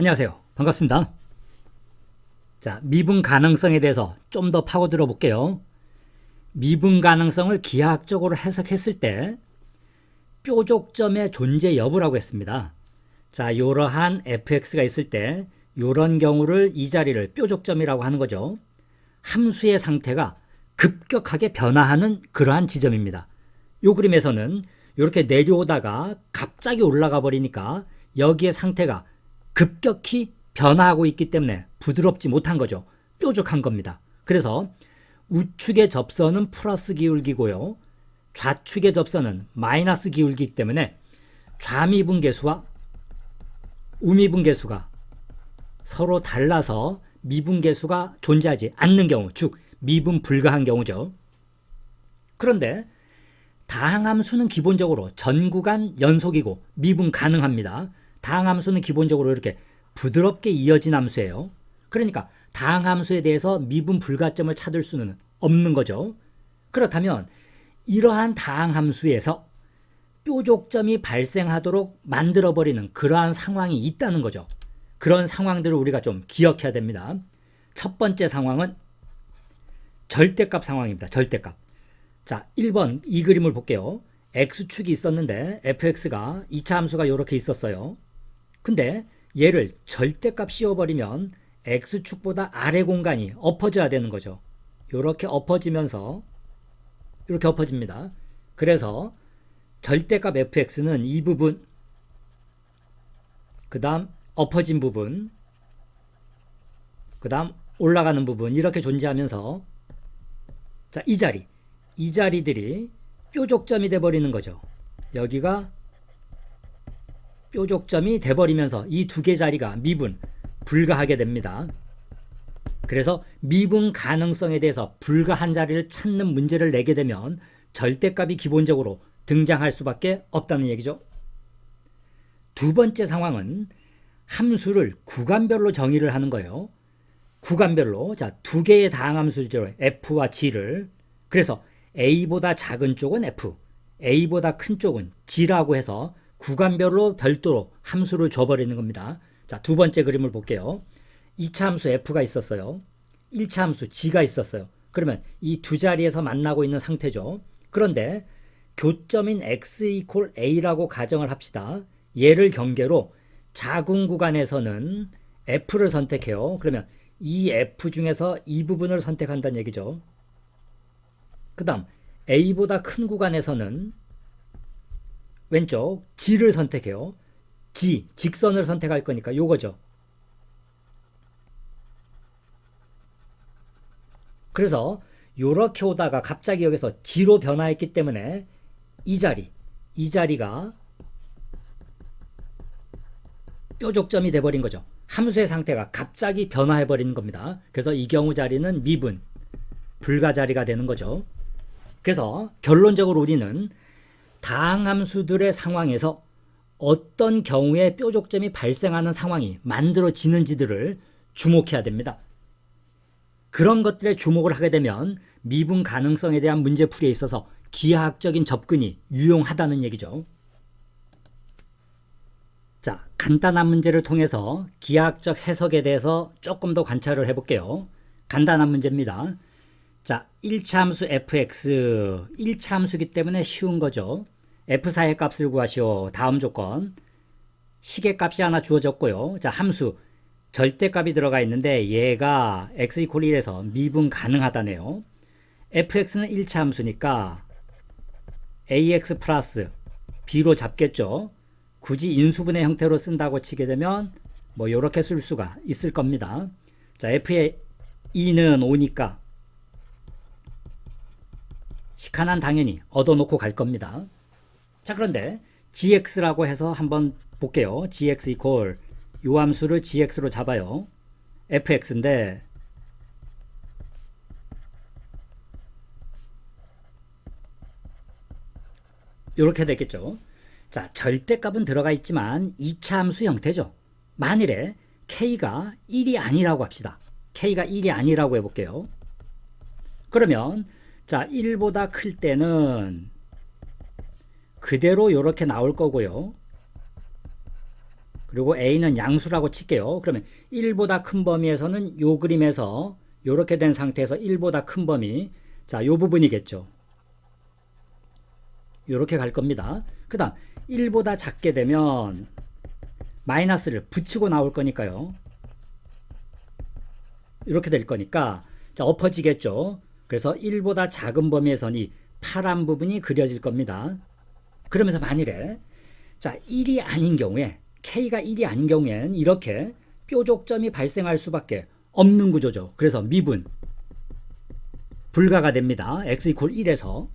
안녕하세요. 반갑습니다. 자, 미분 가능성에 대해서 좀 더 파고들어 볼게요. 미분 가능성을 기하학적으로 해석했을 때 뾰족점의 존재 여부라고 했습니다. 자, 이러한 fx가 있을 때 이런 경우를 이 자리를 뾰족점이라고 하는 거죠. 함수의 상태가 급격하게 변화하는 그러한 지점입니다. 이 그림에서는 이렇게 내려오다가 갑자기 올라가 버리니까 여기에 상태가 급격히 변화하고 있기 때문에 부드럽지 못한 거죠. 뾰족한 겁니다. 그래서 우측의 접선은 플러스 기울기고요. 좌측의 접선은 마이너스 기울기이기 때문에 좌미분계수와 우미분계수가 서로 달라서 미분계수가 존재하지 않는 경우, 즉 미분 불가한 경우죠. 그런데 다항함수는 기본적으로 전구간 연속이고 미분 가능합니다. 다항함수는 기본적으로 이렇게 부드럽게 이어진 함수예요. 그러니까 다항함수에 대해서 미분 불가점을 찾을 수는 없는 거죠. 그렇다면 이러한 다항함수에서 뾰족점이 발생하도록 만들어버리는 그러한 상황이 있다는 거죠. 그런 상황들을 우리가 좀 기억해야 됩니다. 첫 번째 상황은 절대값 상황입니다. 절대값. 자, 1번 이 그림을 볼게요. x축이 있었는데 fx가 2차 함수가 이렇게 있었어요. 근데 얘를 절대값 씌워버리면 x축보다 아래 공간이 엎어져야 되는 거죠. 이렇게 엎어지면서 이렇게 엎어집니다. 그래서 절대값 fx는 이 부분, 그 다음 엎어진 부분, 그 다음 올라가는 부분 이렇게 존재하면서 자, 이 자리들이 뾰족점이 돼버리는 거죠. 여기가 뾰족점이 돼버리면서 이 두 개 자리가 미분 불가하게 됩니다. 그래서 미분 가능성에 대해서 불가한 자리를 찾는 문제를 내게 되면 절대값이 기본적으로 등장할 수밖에 없다는 얘기죠. 두 번째 상황은 함수를 구간별로 정의를 하는 거예요. 구간별로 자, 두 개의 다항함수죠. f와 g를. 그래서 a보다 작은 쪽은 f, a보다 큰 쪽은 g라고 해서 구간별로 별도로 함수를 줘버리는 겁니다. 자, 두 번째 그림을 볼게요. 2차 함수 f가 있었어요. 1차 함수 g가 있었어요. 그러면 이 두 자리에서 만나고 있는 상태죠. 그런데 교점인 x 이퀄 a라고 가정을 합시다. 얘를 경계로 작은 구간에서는 f를 선택해요. 그러면 이 f 중에서 이 부분을 선택한다는 얘기죠. 그 다음 a보다 큰 구간에서는 왼쪽 g를 선택해요. g, 직선을 선택할 거니까 요거죠. 그래서 요렇게 오다가 갑자기 여기서 g로 변화했기 때문에 이 자리가 뾰족점이 돼버린 거죠. 함수의 상태가 갑자기 변화해버리는 겁니다. 그래서 이 경우 자리는 미분, 불가 자리가 되는 거죠. 그래서 결론적으로 우리는 다항함수들의 상황에서 어떤 경우에 뾰족점이 발생하는 상황이 만들어지는지들을 주목해야 됩니다. 그런 것들에 주목을 하게 되면 미분 가능성에 대한 문제풀이에 있어서 기하학적인 접근이 유용하다는 얘기죠. 자, 간단한 문제를 통해서 기하학적 해석에 대해서 조금 더 관찰을 해볼게요. 간단한 문제입니다. 자, 1차 함수 fx, 1차 함수이기 때문에 쉬운 거죠. f4의 값을 구하시오. 다음 조건. 시계값이 하나 주어졌고요. 자, 함수 절대값이 들어가 있는데 얘가 x 이퀄 1에서 미분 가능하다네요. fx는 1차 함수니까 ax 플러스 b로 잡겠죠. 굳이 인수분해 형태로 쓴다고 치게 되면 뭐 이렇게 쓸 수가 있을 겁니다. 자, f의 2는 5니까 식하나는 당연히 얻어놓고 갈 겁니다. 자, 그런데 gx라고 해서 한번 볼게요. gx 이퀄 요 함수를 gx로 잡아요. fx인데 이렇게 되겠죠. 자, 절대값은 들어가 있지만 2차 함수 형태죠. 만일에 k가 1이 아니라고 합시다. k가 1이 아니라고 해볼게요. 그러면 자, 1보다 클 때는 그대로 이렇게 나올 거고요. 그리고 a는 양수라고 칠게요. 그러면 1보다 큰 범위에서는 요 그림에서 요렇게 된 상태에서 1보다 큰 범위, 자, 요 부분이겠죠. 요렇게 갈 겁니다. 그 다음 1보다 작게 되면 마이너스를 붙이고 나올 거니까요. 이렇게 될 거니까 자, 엎어지겠죠. 그래서 1보다 작은 범위에서는 이 파란 부분이 그려질 겁니다. 그러면서 만일에 자, 1이 아닌 경우에 K가 1이 아닌 경우엔 이렇게 뾰족점이 발생할 수밖에 없는 구조죠. 그래서 미분 불가가 됩니다. x = 1에서.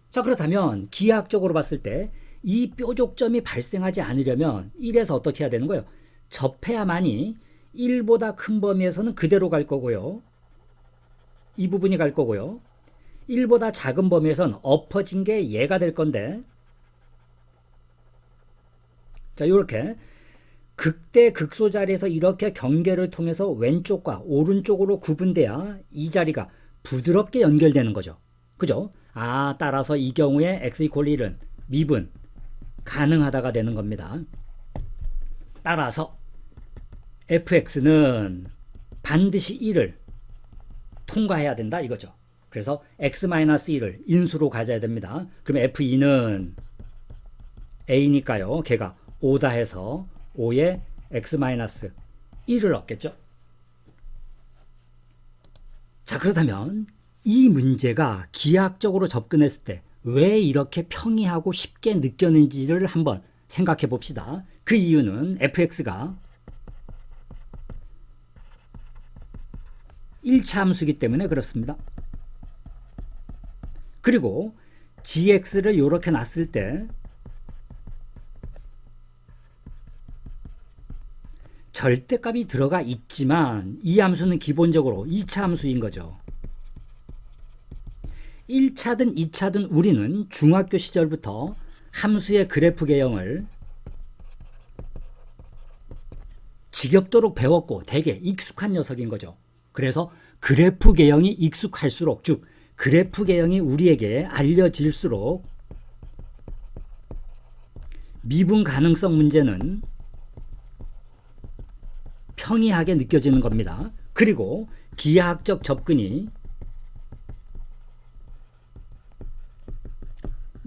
자, 그렇다면 기하학적으로 봤을 때 이 뾰족점이 발생하지 않으려면 1에서 어떻게 해야 되는 거예요? 접해야만이 1보다 큰 범위에서는 그대로 갈 거고요. 이 부분이 갈 거고요. 1보다 작은 범위에서는 엎어진 게 얘가 될 건데, 자, 이렇게 극대 극소 자리에서 이렇게 경계를 통해서 왼쪽과 오른쪽으로 구분돼야 이 자리가 부드럽게 연결되는 거죠. 그죠? 아, 따라서 이 경우에 x = 1은 미분 가능하다가 되는 겁니다. 따라서 fx는 반드시 1을 통과해야 된다 이거죠. 그래서 x-1을 인수로 가져야 됩니다. 그럼 f2는 a니까요. 걔가 5다 해서 5에 x-1을 얻겠죠. 자, 그렇다면 이 문제가 기하학적으로 접근했을 때 왜 이렇게 평이하고 쉽게 느껴지는지를 한번 생각해 봅시다. 그 이유는 fx가 1차 함수이기 때문에 그렇습니다. 그리고 gx를 이렇게 놨을 때 절대값이 들어가 있지만 이 함수는 기본적으로 2차 함수인 거죠. 1차든 2차든 우리는 중학교 시절부터 함수의 그래프 개형을 지겹도록 배웠고 되게 익숙한 녀석인 거죠. 그래서 그래프 개형이 익숙할수록, 즉 그래프 개형이 우리에게 알려질수록 미분 가능성 문제는 평이하게 느껴지는 겁니다. 그리고 기하학적 접근이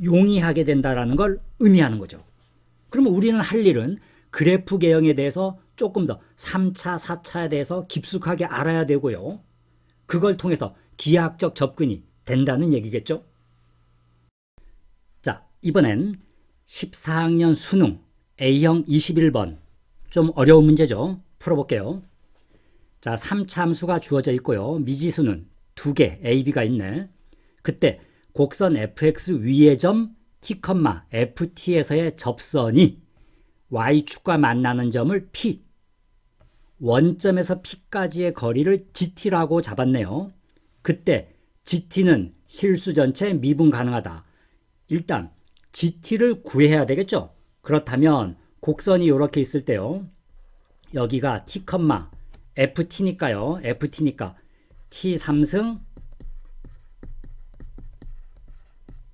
용이하게 된다라는 걸 의미하는 거죠. 그러면 우리는 할 일은 그래프 개형에 대해서 조금 더 3차, 4차에 대해서 깊숙하게 알아야 되고요. 그걸 통해서 기하학적 접근이 된다는 얘기겠죠. 자, 이번엔 14학년 수능 A형 21번 좀 어려운 문제죠. 풀어볼게요. 자, 3차 함수가 주어져 있고요. 미지수는 2개 A, B가 있네. 그때 곡선 fx 위의 점 t, ft에서의 접선이 y축과 만나는 점을 p, 원점에서 p까지의 거리를 gt라고 잡았네요. 그때 gt는 실수 전체 미분 가능하다. 일단 gt를 구해야 되겠죠. 그렇다면 곡선이 이렇게 있을 때요. 여기가 t, ft니까요. ft니까 t 3승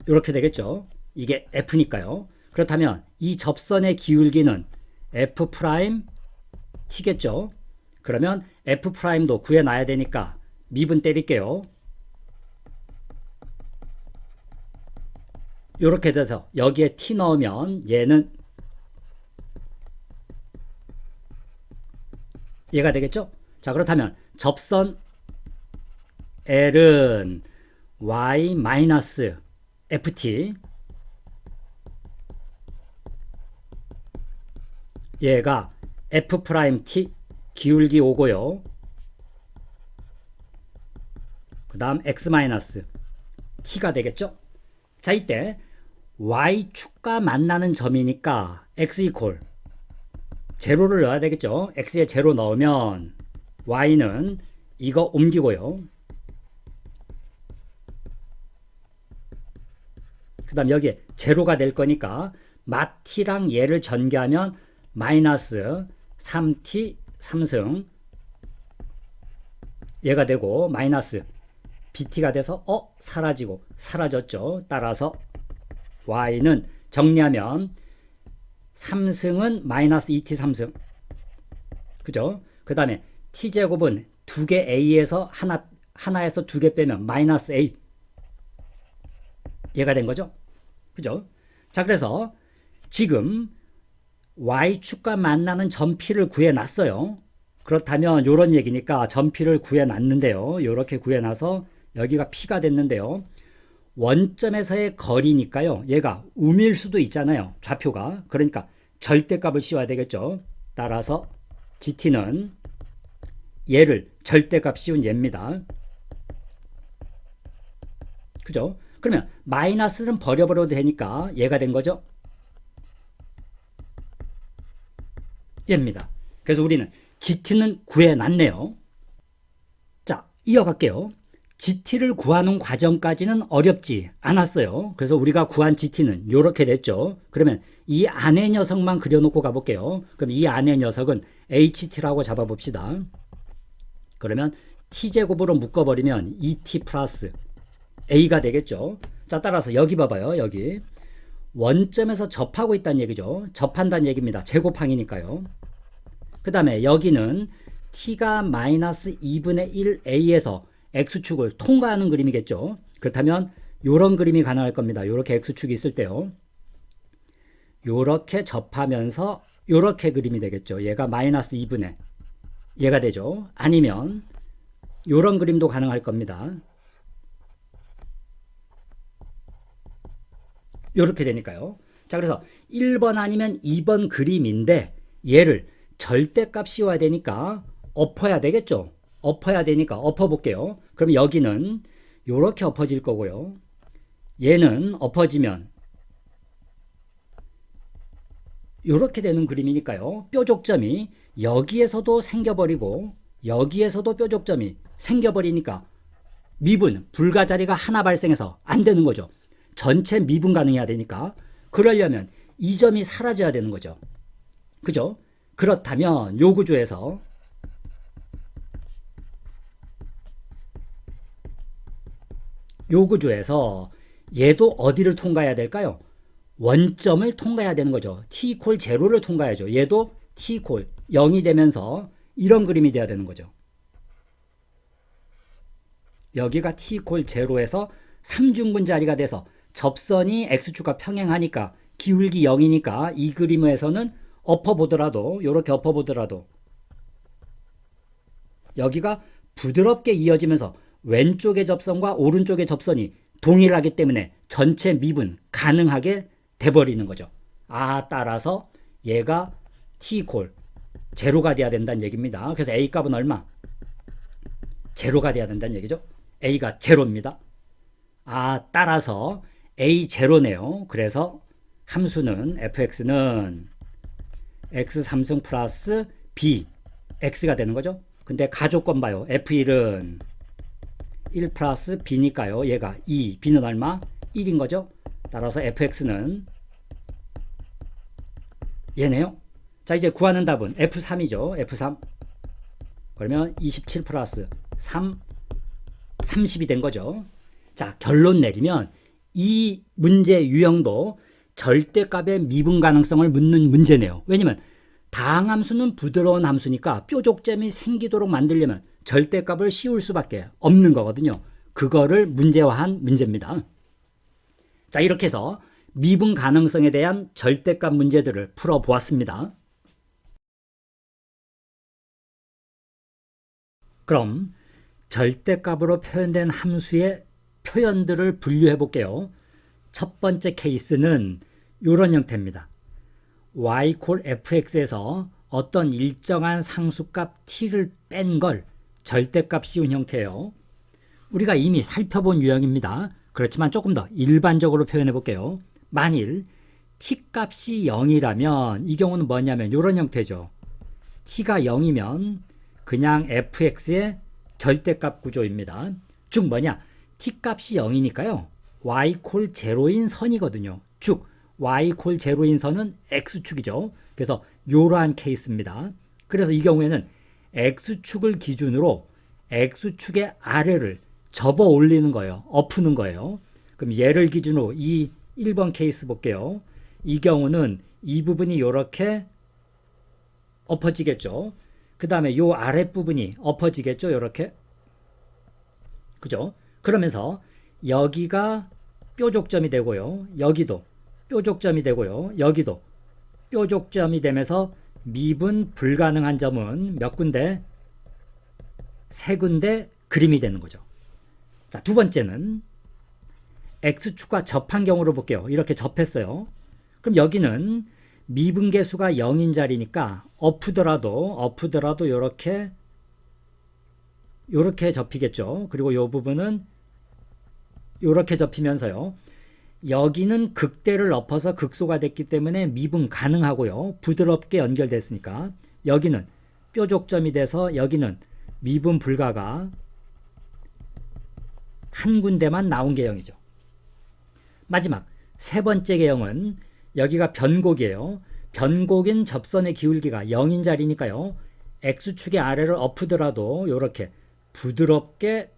이렇게 되겠죠. 이게 f니까요. 그렇다면 이 접선의 기울기는 f't겠죠. 그러면 f'도 구해놔야 되니까 미분 때릴게요. 이렇게 돼서 여기에 t 넣으면 얘는 얘가 되겠죠. 자, 그렇다면 접선 L은 y-ft, 얘가 f't 기울기 5고요. 그 다음 x-t가 되겠죠. 자, 이때 y축과 만나는 점이니까 x 제로를 넣어야 되겠죠. x에 제로 넣으면 y는 이거 옮기고요. 그 다음 여기에 제로가 될 거니까 마t랑 얘를 전개하면 마이너스 3t 3승 얘가 되고 마이너스 bt가 돼서 사라지고 사라졌죠. 따라서 y는 정리하면 3승은 마이너스 2t 3승. 그죠? 그 다음에 t제곱은 2개 a에서 하나에서 2개 빼면 마이너스 a. 얘가 된 거죠? 그죠? 자, 그래서 지금 y축과 만나는 점피를 구해놨어요. 그렇다면 이런 얘기니까 점피를 구해놨는데요. 이렇게 구해놔서 여기가 p가 됐는데요. 원점에서의 거리니까요. 얘가 음일 수도 있잖아요. 좌표가. 그러니까 절대값을 씌워야 되겠죠. 따라서 gt는 얘를 절대값 씌운 얘입니다. 그죠? 그러면 마이너스는 버려버려도 되니까 얘가 된 거죠. 얘입니다. 그래서 우리는 gt는 구해놨네요. 자, 이어갈게요. gt를 구하는 과정까지는 어렵지 않았어요. 그래서 우리가 구한 gt는 이렇게 됐죠. 그러면 이 안의 녀석만 그려놓고 가볼게요. 그럼 이 안의 녀석은 ht라고 잡아봅시다. 그러면 t제곱으로 묶어버리면 2t 플러스 a가 되겠죠. 자, 따라서 여기 봐봐요. 여기 원점에서 접하고 있다는 얘기죠. 접한다는 얘기입니다. 제곱항이니까요. 그 다음에 여기는 t가 마이너스 2분의 1 a에서 x축을 통과하는 그림이겠죠. 그렇다면 이런 그림이 가능할 겁니다. 이렇게 x축이 있을 때요. 이렇게 접하면서 이렇게 그림이 되겠죠. 얘가 마이너스 2분의 얘가 되죠. 아니면 이런 그림도 가능할 겁니다. 이렇게 되니까요. 자, 그래서 1번 아니면 2번 그림인데 얘를 절대값 씌워야 되니까 엎어야 되겠죠. 엎어야 되니까 엎어볼게요. 그럼 여기는 이렇게 엎어질 거고요. 얘는 엎어지면 이렇게 되는 그림이니까요. 뾰족점이 여기에서도 생겨버리고 여기에서도 뾰족점이 생겨버리니까 미분, 불가자리가 하나 발생해서 안 되는 거죠. 전체 미분 가능해야 되니까 그러려면 이 점이 사라져야 되는 거죠. 그죠? 그렇다면 요 구조에서 얘도 어디를 통과해야 될까요? 원점을 통과해야 되는 거죠. t 콜 제로를 통과해야죠. 얘도 t 콜 0이 되면서 이런 그림이 돼야 되는 거죠. 여기가 t 콜 제로에서 3중분 자리가 돼서 접선이 x축과 평행하니까 기울기 0이니까 이 그림에서는 엎어보더라도 이렇게 엎어보더라도 여기가 부드럽게 이어지면서 왼쪽의 접선과 오른쪽의 접선이 동일하기 때문에 전체 미분 가능하게 돼버리는 거죠. 따라서 얘가 t콜 제로가 돼야 된다는 얘기입니다. 그래서 a 값은 얼마? 제로가 돼야 된다는 얘기죠. a가 제로입니다. 따라서 a 제로네요. 그래서 함수는 fx는 x 3승 플러스 b x가 되는 거죠. 근데 가조건 봐요. f1은 1 플러스 b니까요. 얘가 2, b는 얼마? 1인 거죠. 따라서 fx는 얘네요. 자, 이제 구하는 답은 f3이죠. f3 그러면 27 플러스 3 30이 된 거죠. 자, 결론 내리면 이 문제 유형도 절대값의 미분 가능성을 묻는 문제네요. 왜냐면 다항함수는 부드러운 함수니까 뾰족점이 생기도록 만들려면 절대값을 씌울 수밖에 없는 거거든요. 그거를 문제화한 문제입니다. 자, 이렇게 해서 미분 가능성에 대한 절대값 문제들을 풀어보았습니다. 그럼 절대값으로 표현된 함수의 표현들을 분류해 볼게요. 첫 번째 케이스는 이런 형태입니다. y 콜 fx에서 어떤 일정한 상수값 t를 뺀 걸 절대값 씌운 형태예요. 우리가 이미 살펴본 유형입니다. 그렇지만 조금 더 일반적으로 표현해 볼게요. 만일 t 값이 0이라면 이 경우는 뭐냐면 이런 형태죠. t가 0이면 그냥 fx의 절대값 구조입니다. 즉 뭐냐? t 값이 0이니까요. y 콜 제로인 선이거든요. 즉 y 콜 제로인 선은 x축이죠. 그래서 이러한 케이스입니다. 그래서 이 경우에는 x축을 기준으로 x축의 아래를 접어 올리는 거예요. 엎는 거예요. 그럼 얘를 기준으로 이 1번 케이스 볼게요. 이 경우는 이 부분이 이렇게 엎어지겠죠. 그 다음에 요 아랫부분이 엎어지겠죠. 이렇게. 그죠? 그러면서 여기가 뾰족점이 되고요. 여기도 뾰족점이 되고요. 여기도 뾰족점이 되면서 미분 불가능한 점은 몇 군데? 세 군데 그림이 되는 거죠. 자, 두 번째는 X축과 접한 경우로 볼게요. 이렇게 접했어요. 그럼 여기는 미분계수가 0인 자리니까 엎으더라도 요렇게 접히겠죠. 그리고 요 부분은 요렇게 접히면서요. 여기는 극대를 엎어서 극소가 됐기 때문에 미분 가능하고요. 부드럽게 연결됐으니까 여기는 뾰족점이 돼서 여기는 미분 불가가 한 군데만 나온 개형이죠. 마지막 세 번째 개형은 여기가 변곡이에요. 변곡인 접선의 기울기가 0인 자리니까요. X축의 아래를 엎으더라도 이렇게 부드럽게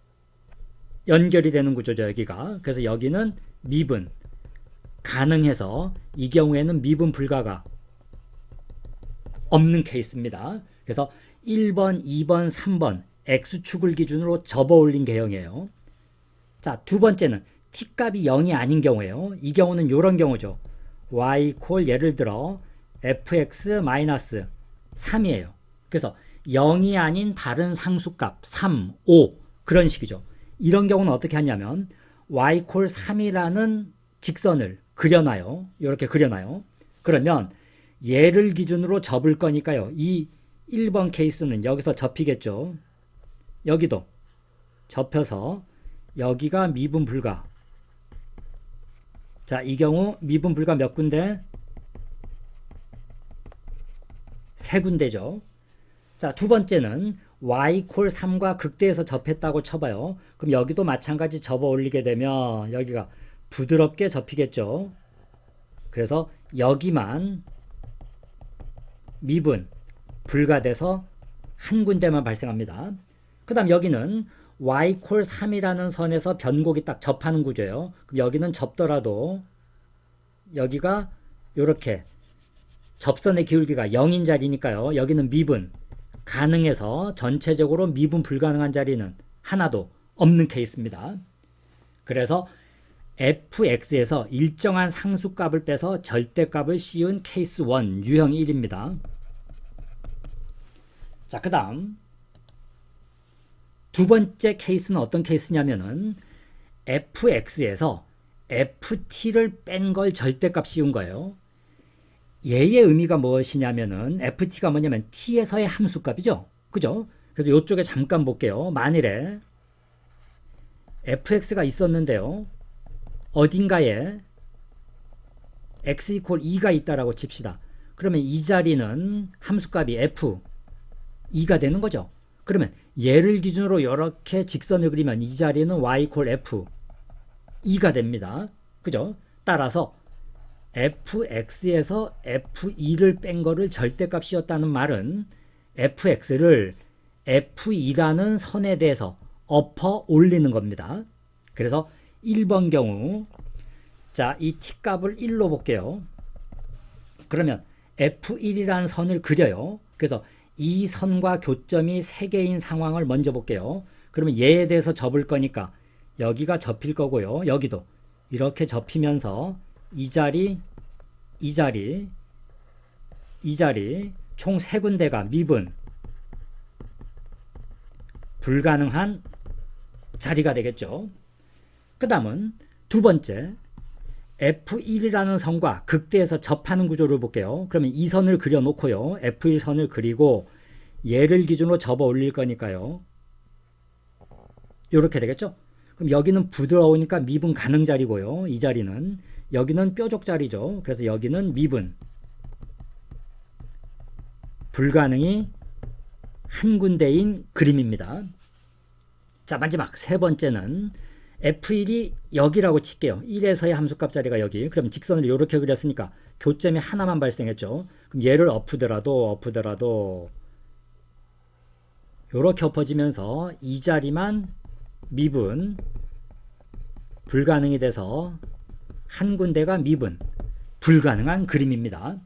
연결이 되는 구조죠. 여기가. 그래서 여기는 미분 가능해서 이 경우에는 미분 불가가 없는 케이스입니다. 그래서 1번, 2번, 3번 X축을 기준으로 접어 올린 개형이에요. 자, 두 번째는 T값이 0이 아닌 경우예요. 이 경우는 이런 경우죠. Y 콜 예를 들어 fx-3이에요. 그래서 0이 아닌 다른 상수값 3, 5 그런 식이죠. 이런 경우는 어떻게 하냐면 y 콜 3이라는 직선을 그려놔요. 이렇게 그려놔요. 그러면 얘를 기준으로 접을 거니까요. 이 1번 케이스는 여기서 접히겠죠. 여기도 접혀서 여기가 미분 불가. 자, 이 경우 미분 불가 몇 군데? 세 군데죠. 자, 두 번째는 y 콜 3과 극대에서 접했다고 쳐봐요. 그럼 여기도 마찬가지 접어 올리게 되면 여기가 부드럽게 접히겠죠. 그래서 여기만 미분 불가돼서 한 군데만 발생합니다. 그 다음 여기는 y 콜 3이라는 선에서 변곡이 딱 접하는 구조예요. 그럼 여기는 접더라도 여기가 이렇게 접선의 기울기가 0인 자리니까요. 여기는 미분 가능해서 전체적으로 미분 불가능한 자리는 하나도 없는 케이스입니다. 그래서 fx에서 일정한 상수값을 빼서 절대값을 씌운 케이스 1 유형 1입니다. 자, 그 다음 두 번째 케이스는 어떤 케이스냐면은 fx에서 ft를 뺀 걸 절대값 씌운 거예요. 얘의 의미가 무엇이냐면은 ft가 뭐냐면 t에서의 함수값이죠. 그죠? 그래서 이쪽에 잠깐 볼게요. 만일에 fx가 있었는데요. 어딘가에 x 이퀄 2가 있다라고 칩시다. 그러면 이 자리는 함수값이 f 2가 되는 거죠. 그러면 얘를 기준으로 이렇게 직선을 그리면 이 자리는 y 이퀄 f 2가 됩니다. 그죠? 따라서 fx에서 f2를 뺀 거를 절대값 씌웠다는 말은 fx를 f2라는 선에 대해서 엎어 올리는 겁니다. 그래서 1번 경우 자, 이 t값을 1로 볼게요. 그러면 f1이라는 선을 그려요. 그래서 이 선과 교점이 3개인 상황을 먼저 볼게요. 그러면 얘에 대해서 접을 거니까 여기가 접힐 거고요. 여기도 이렇게 접히면서 이 자리 총 3군데가 미분 불가능한 자리가 되겠죠. 그 다음은 두 번째 F1이라는 선과 극대에서 접하는 구조를 볼게요. 그러면 이 선을 그려놓고요. F1 선을 그리고 얘를 기준으로 접어 올릴 거니까요. 이렇게 되겠죠. 그럼 여기는 부드러우니까 미분 가능 자리고요. 이 자리는 여기는 뾰족 자리죠. 그래서 여기는 미분 불가능이 한 군데인 그림입니다. 자, 마지막 세 번째는 F1이 여기라고 칠게요. 1에서의 함수값 자리가 여기. 그럼 직선을 이렇게 그렸으니까 교점이 하나만 발생했죠. 그럼 얘를 엎으더라도 이렇게 엎어지면서 이 자리만 미분 불가능이 돼서 한 군데가 미분 불가능한 그림입니다.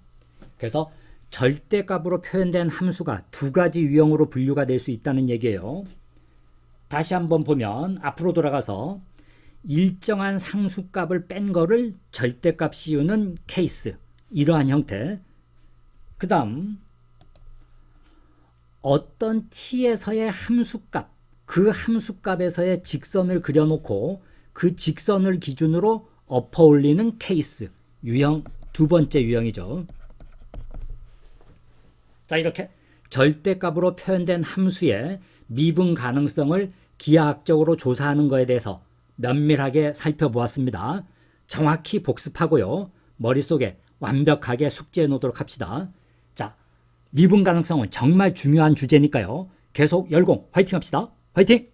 그래서 절대값으로 표현된 함수가 두 가지 유형으로 분류가 될 수 있다는 얘기예요. 다시 한번 보면 앞으로 돌아가서 일정한 상수값을 뺀 거를 절대값 씌우는 케이스, 이러한 형태. 그 다음 어떤 t에서의 함수값, 그 함수값에서의 직선을 그려놓고 그 직선을 기준으로 엎어 올리는 케이스, 유형 두 번째 유형이죠. 자, 이렇게 절대값으로 표현된 함수의 미분 가능성을 기하학적으로 조사하는 것에 대해서 면밀하게 살펴보았습니다. 정확히 복습하고요. 머릿속에 완벽하게 숙지해 놓도록 합시다. 자, 미분 가능성은 정말 중요한 주제니까요. 계속 열공 화이팅 합시다. 화이팅!